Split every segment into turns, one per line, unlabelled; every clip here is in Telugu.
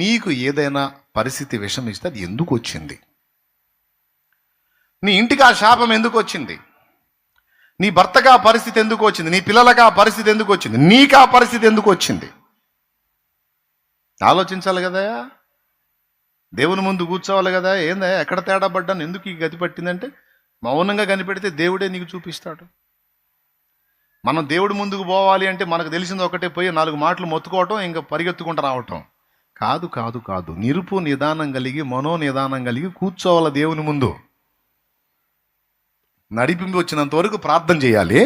నీకు ఏదైనా పరిస్థితి విషమిస్తే అది ఎందుకు వచ్చింది? నీ ఇంటికి ఆ శాపం ఎందుకు వచ్చింది? నీ భర్తగా ఆ పరిస్థితి ఎందుకు వచ్చింది? నీ పిల్లలకి ఆ పరిస్థితి ఎందుకు వచ్చింది? నీకు ఆ పరిస్థితి ఎందుకు వచ్చింది? ఆలోచించాలి కదా. దేవుని ముందు కూర్చోవాలి కదా. ఏందా ఎక్కడ తేడా పడ్డాను, ఎందుకు ఈ గతి పట్టిందంటే మౌనంగా కనిపెడితే దేవుడే నీకు చూపిస్తాడు. మనం దేవుడి ముందుకు పోవాలి అంటే మనకు తెలిసింది ఒకటే, పోయి 4 మాటలు మొత్తుకోవటం, ఇంకా పరిగెత్తుకుంటూ రావటం కాదు కాదు కాదు. నిరుపు నిదానం కలిగి, మనో నిదానం కలిగి కూర్చోవాలి దేవుని ముందు. నడిపింపు వచ్చినంత వరకు ప్రార్థన చేయాలి.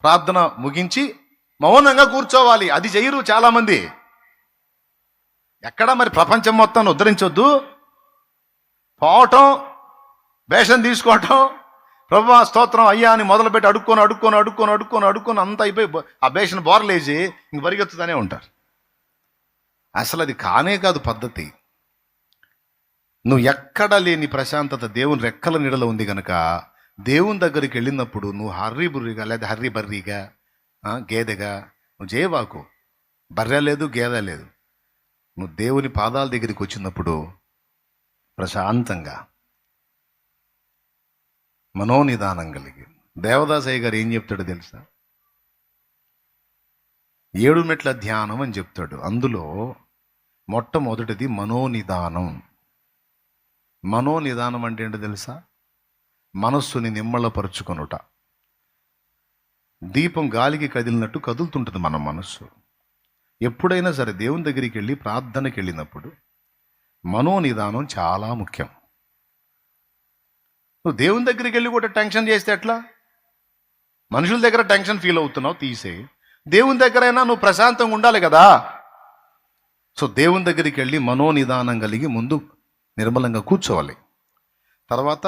ప్రార్థన ముగించి మౌనంగా కూర్చోవాలి. అది చేయరు చాలామంది. ఎక్కడ మరి ప్రపంచం మొత్తాన్ని ఉద్ధరించొద్దు, పోవటం, వేషం తీసుకోవటం, ప్రభువా స్తోత్రం అయ్యా అని మొదలుపెట్టి అడుక్కొని అంత అయిపోయి ఆ బేషన్ బోర్లేసి ఇంక పరిగెత్తుతూనే ఉంటారు. అసలు అది కానే కాదు పద్ధతి. నువ్వు ఎక్కడ లేని ప్రశాంతత దేవుని రెక్కల నీడలో ఉంది కనుక దేవుని దగ్గరికి వెళ్ళినప్పుడు నువ్వు హర్రీబుర్రిగా లేదా హర్రీబర్రీగా గేదెగా నువ్వు చేయవాకు. బర్రె లేదు, గేదె లేదు. నువ్వు దేవుని పాదాల దగ్గరికి వచ్చినప్పుడు ప్రశాంతంగా మనోనిదానం కలిగి. దేవదాసయ్య గారు ఏం చెప్తాడో తెలుసా? 7 మెట్ల ధ్యానం అని చెప్తాడు. అందులో మొట్టమొదటిది మనోనిదానం. మనోనిదానం అంటే ఏంటో తెలుసా? మనస్సుని నిమ్మళపరుచుకొనుట. దీపం గాలికి కదిలినట్టు కదులుతుంటుంది మన మనస్సు. ఎప్పుడైనా సరే దేవుని దగ్గరికి వెళ్ళి ప్రార్థనకి వెళ్ళినప్పుడు మనోనిదానం చాలా ముఖ్యం. నువ్వు దేవుని దగ్గరికి వెళ్ళి కూడా టెన్షన్ చేస్తే ఎట్లా? మనుషుల దగ్గర టెన్షన్ ఫీల్ అవుతున్నావు, తీసే. దేవుని దగ్గరైనా నువ్వు ప్రశాంతంగా ఉండాలి కదా. సో దేవుని దగ్గరికి వెళ్ళి మనోనిదానం కలిగి ముందు నిర్మలంగా కూర్చోవాలి. తర్వాత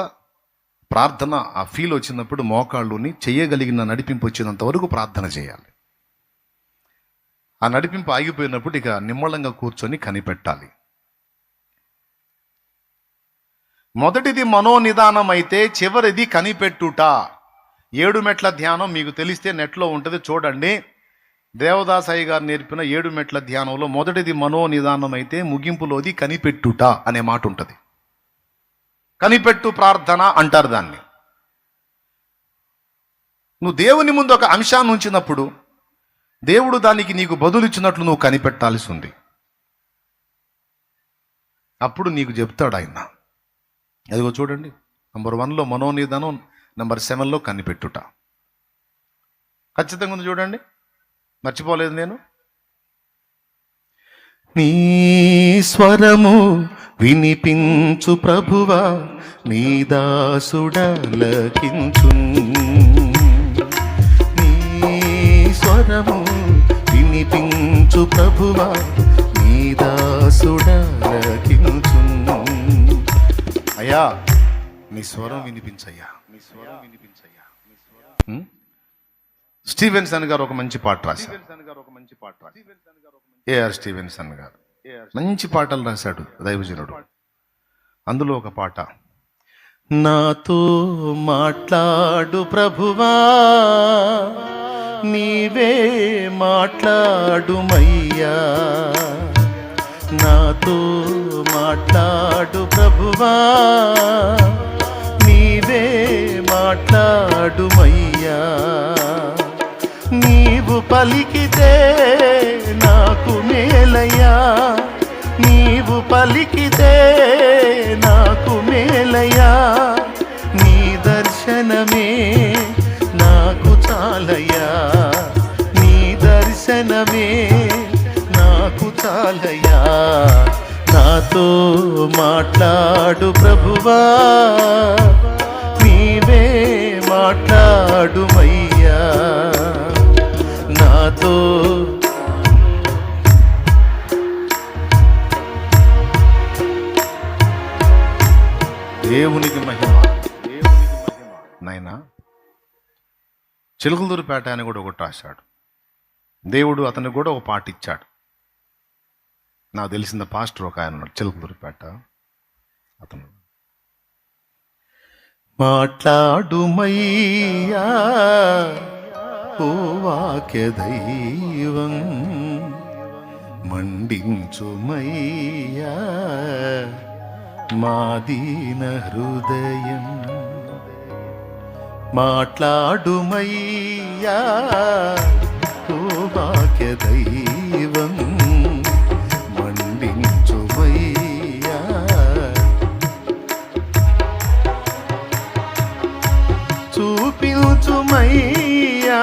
ప్రార్థన ఆ ఫీల్ వచ్చినప్పుడు మోకాళ్ళుని చేయగలిగిన నడిపింపు వచ్చినంత వరకు ప్రార్థన చేయాలి. ఆ నడిపింపు ఆగిపోయినప్పుడు ఇక నిమ్మలంగా కూర్చొని కనిపెట్టాలి. మొదటిది మనోనిదానం అయితే చివరిది కనిపెట్టుట. 7 మెట్ల ధ్యానం మీకు తెలిస్తే నెట్లో ఉంటుంది, చూడండి. దేవదాసయ్య గారు నేర్పిన 7 మెట్ల ధ్యానంలో మొదటిది మనోనిదానం అయితే ముగింపులోది కనిపెట్టుట అనే మాట ఉంటుంది. కనిపెట్టు ప్రార్థన అంటారు దాన్ని. నువ్వు దేవుని ముందు ఒక అంశాన్ని ఉంచినప్పుడు దేవుడు దానికి నీకు బదులు ఇచ్చినట్లు నువ్వు కనిపెట్టాల్సి ఉంది. అప్పుడు నీకు చెప్తాడు ఆయన. అదిగో చూడండి, నంబర్ 1లో మనోనిదానం, నంబర్ 7లో కనిపెట్టుట. ఖచ్చితంగా ఉంది, చూడండి, మర్చిపోలేదు నేను. నీ స్వరము వినిపించు ప్రభువా, నీ దాసుడలకించు. నీ స్వరము వినిపించు ప్రభువా, నీ దాసుడలకించు. అయ్యా నీ స్వరం వినిపించయ్యా, నీ స్వరం వినిపించయ్యా. స్టీవెన్సన్ గారు ఒక మంచి పాట రాశారు. ఏఆర్ స్టీవెన్సన్ గారు మంచి పాటలు రాశాడు, దైవజనుడు. అందులో ఒక పాట, నాతో మాట్లాడు ప్రభువా, నీవే మాట్లాడుమయ్యా. నాతో మాట్లాడు ప్రభువా, నీవే మాట్లాడుమయ్యా. నీవు పలికితే నాకు మేలయ్యా, నీవు పలికితే నాకు మేలయ్యా. నీ దర్శనమే నాకు చాలయ్యా, నీ దర్శనమే నాకు చాలయ్యా. నాతో మాట్లాడు ప్రభువా, నీవే మాట్లాడుమయ్యా. నాతో దేవునికి మహిమ. నాయనా చిలుకలూరుపేట అని కూడా ఒకటి రాశాడు. దేవుడు అతనికి కూడా ఒక పాట ఇచ్చాడు. నాకు తెలిసిన పాస్టర్ ఒక ఆయన ఉన్నాడు చిలుకలూరుపేట. అతను మాట్లాడుమయ్యా ఓ వాక్య దైవం, మండించుమయ్యా మా దీన హృదయం, మాట్లాడుమయ్యా ఓ వాక్య దైవం, మండించుమయ్యా చూపించుమయ్యా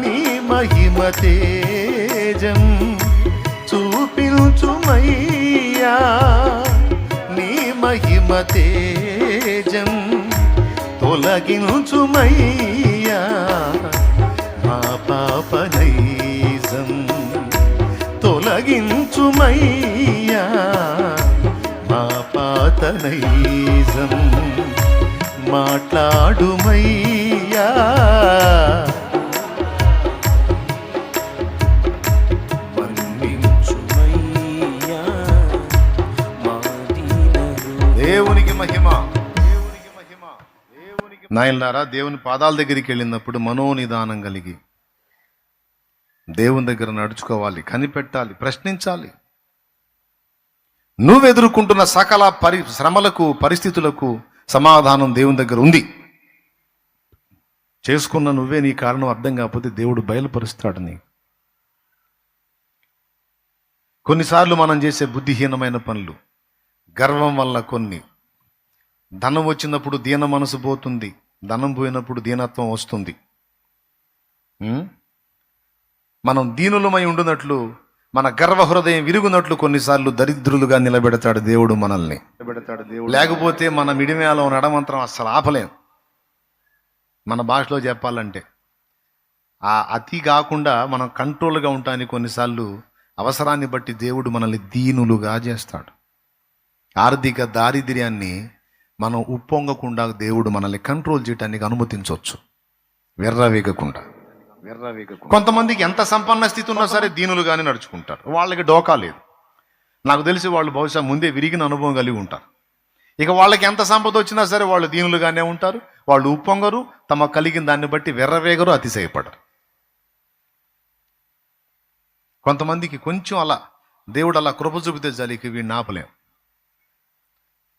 నీ మహిమ తేజం, చూపించుమయ్యా నీ మహిమ తేజం, తొలగించుమయ్యా మా పాపనైజం, తొలగించుమయ్యా మా పాతనైజం, మాట్లాడుమయ్యా దేవునికి మహిమ. నాయనలారా, దేవుని పాదాల దగ్గరికి వెళ్ళినప్పుడు మనోనిదానం కలిగి దేవుని దగ్గర నడుచుకోవాలి, కనిపెట్టాలి, ప్రశ్నించాలి. నువ్వు ఎదుర్కొంటున్న సకల శ్రమలకు, పరిస్థితులకు సమాధానం దేవుని దగ్గర ఉంది. చేసుకున్న నువ్వే నీ కారణం అర్థం కాకపోతే దేవుడు బయలుపరుస్తాడు నీ. కొన్నిసార్లు మనం చేసే బుద్ధిహీనమైన పనులు, గర్వం వల్ల కొన్ని, ధనం వచ్చినప్పుడు దీన మనసు పోతుంది, ధనం పోయినప్పుడు దీనత్వం వస్తుంది. మనం దీనులమై ఉండునట్లు, మన గర్వ హృదయం విరుగునట్లు కొన్నిసార్లు దరిద్రులుగా నిలబెడతాడు దేవుడు మనల్ని. లేకపోతే మన మిడిమేలో నడమంత్రం అస్సలు ఆపలేం. మన భాషలో చెప్పాలంటే ఆ అతి కాకుండా మనం కంట్రోల్గా ఉంటానికి కొన్నిసార్లు అవసరాన్ని బట్టి దేవుడు మనల్ని దీనులుగా చేస్తాడు. ఆర్థిక దారిద్ర్యాన్ని మనం ఉప్పొంగకుండా దేవుడు మనల్ని కంట్రోల్ చేయడానికి అనుమతించవచ్చు, వెర్రవేగకుండా. కొంతమందికి ఎంత సంపన్న స్థితి ఉన్నా సరే దీనులుగానే నడుచుకుంటారు, వాళ్ళకి డోకా లేదు. నాకు తెలిసి వాళ్ళు బహుశా ముందే విరిగిన అనుభవం కలిగి ఉంటారు. ఇక వాళ్ళకి ఎంత సంపద వచ్చినా సరే వాళ్ళు దీనులుగానే ఉంటారు, వాళ్ళు ఉప్పొంగరు, తమ కలిగిన దాన్ని బట్టి వెర్రవేగరు, అతిశయపడరు. కొంతమందికి కొంచెం అలా దేవుడు అలా కృప చూపితే జాలికి వీడిని ఆపలేం.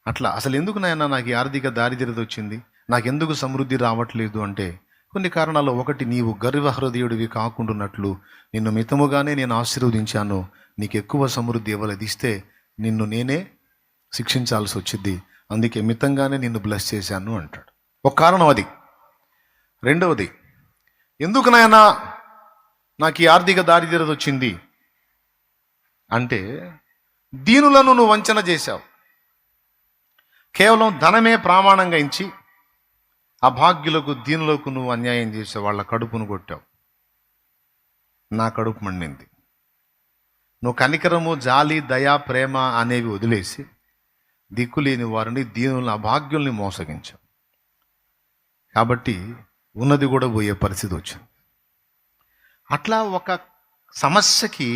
అట్లా అసలు ఎందుకు నాయన నాకు ఈ ఆర్థిక దారిద్ర్యత వచ్చింది, నాకెందుకు సమృద్ధి రావట్లేదు అంటే కొన్ని కారణాలు. ఒకటి, నీవు గర్వ హృదయుడివి కాకుండాన్నట్లు నిన్ను మితముగానే నేను ఆశీర్వదించాను, నీకు ఎక్కువ సమృద్ధి ఇవ్వలేదు, ఇస్తే నిన్ను నేనే శిక్షించాల్సి వచ్చింది, అందుకే మితంగానే నిన్ను బ్లెస్ చేశాను అంటాడు. ఒక కారణం అది. రెండవది, ఎందుకు నాయనా నాకు ఈ ఆర్థిక దారిద్ర్యత వచ్చింది అంటే దీనులను నువ్వు వంచన చేశావు. కేవలం ధనమే ప్రామాణంగా ఎంచి అభాగ్యులకు, దీనులకు నువ్వు అన్యాయం చేసావు, వాళ్ళ కడుపును కొట్టావు. నా కడుపు మండింది. నువ్వు కనికరము, జాలి, దయ, ప్రేమ అనేవి వదిలేసి దిక్కులేని వారిని, దీనులను, అభాగ్యుల్ని మోసగించావు. కాబట్టి ఉన్నది కూడా పోయే పరిస్థితి వచ్చింది. అట్లా ఒక సమస్యకి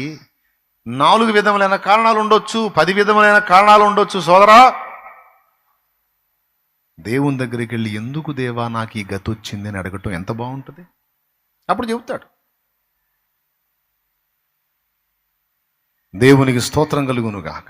4 విధములైన కారణాలు ఉండొచ్చు, 10 విధములైన కారణాలు ఉండొచ్చు. సోదరా, దేవుని దగ్గరికి వెళ్ళి ఎందుకు దేవా నాకు ఈ గతి వచ్చింది అని అడగటం ఎంత బాగుంటుంది. అప్పుడు చెబుతాడు. దేవునికి స్తోత్రం కలుగును గాక.